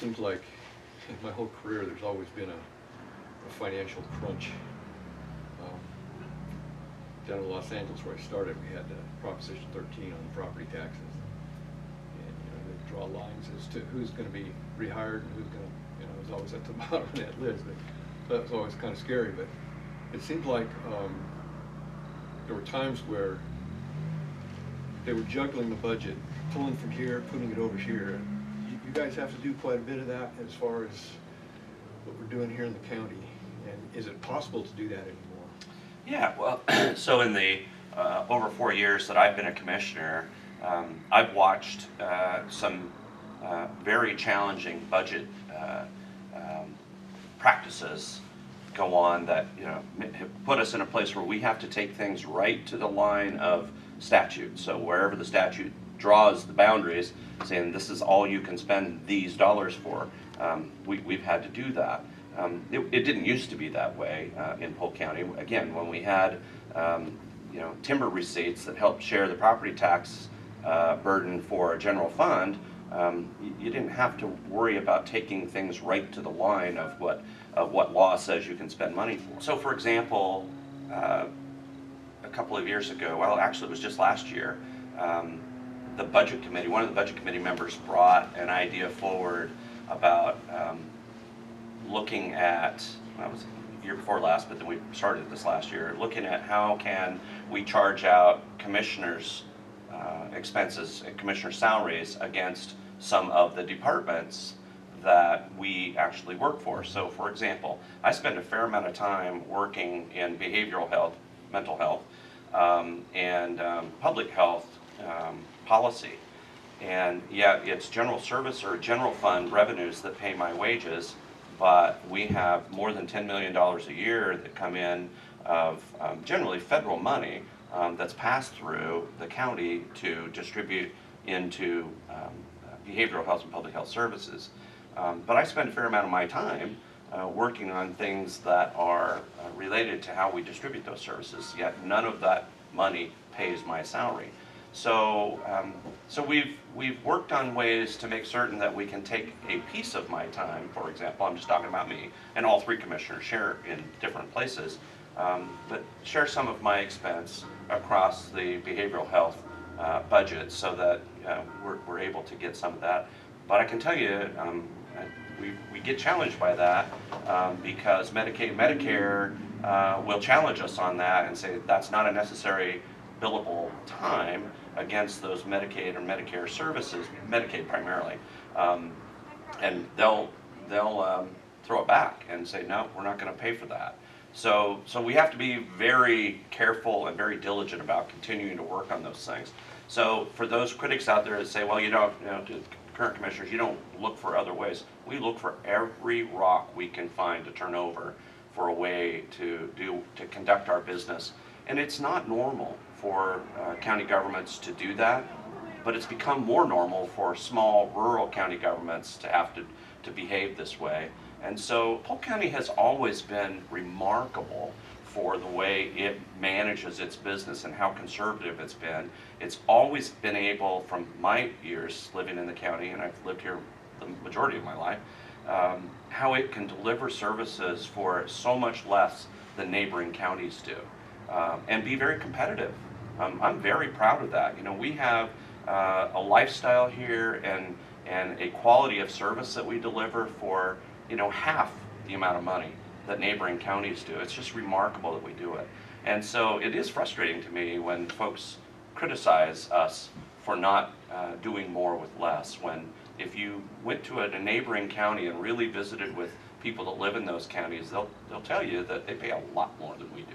seems like in my whole career there's always been a financial crunch. Down in Los Angeles where I started, we had Proposition 13 on property taxes, and they draw lines as to who's going to be rehired and who's going to, it was always at the bottom of that list. But that was always kind of scary. But it seemed like there were times where they were juggling the budget, pulling from here, putting it over here. You guys have to do quite a bit of that as far as what we're doing here in the county. And is it possible to do that anymore? Yeah, well, so in the over 4 years that I've been a commissioner, I've watched some very challenging budget practices go on that have put us in a place where we have to take things right to the line of statute. So wherever the statute draws the boundaries, saying this is all you can spend these dollars for, we've had to do that. It didn't used to be that way in Polk County. Again, when we had timber receipts that helped share the property tax burden for a general fund, you didn't have to worry about taking things right to the line of what law says you can spend money for. So, for example, a couple of years ago, well, actually it was just last year, the budget committee, one of the budget committee members brought an idea forward about looking at, well, it was the year before last, but then we started this last year, looking at how can we charge out commissioners' expenses and commissioner salaries against some of the departments that we actually work for. So, for example, I spend a fair amount of time working in behavioral health, mental health, and public health policy. And yet it's general service or general fund revenues that pay my wages, but we have more than $10 million a year that come in of generally federal money that's passed through the county to distribute into behavioral health and public health services. But I spend a fair amount of my time working on things that are related to how we distribute those services, yet none of that money pays my salary. So, so we've worked on ways to make certain that we can take a piece of my time, for example, I'm just talking about me, and all three commissioners share in different places, but share some of my expense across the behavioral health budget so that we're able to get some of that. But I can tell you, we get challenged by that because Medicaid, Medicare will challenge us on that and say that's not a necessary billable time against those Medicaid or Medicare services, Medicaid primarily, and they'll throw it back and say no, we're not going to pay for that. So we have to be very careful and very diligent about continuing to work on those things. So for those critics out there that say, well, to current commissioners, you don't look for other ways. We look for every rock we can find to turn over for a way to conduct our business. And it's not normal for county governments to do that, but it's become more normal for small rural county governments to have to behave this way. And so Polk County has always been remarkable for the way it manages its business and how conservative it's been. It's always been able, from my years living in the county, and I've lived here the majority of my life, how it can deliver services for so much less than neighboring counties do, and be very competitive. I'm very proud of that. We have a lifestyle here and a quality of service that we deliver for half the amount of money that neighboring counties do. It's just remarkable that we do it. And so it is frustrating to me when folks criticize us for not doing more with less, when if you went to a neighboring county and really visited with people that live in those counties, they'll tell you that they pay a lot more than we do.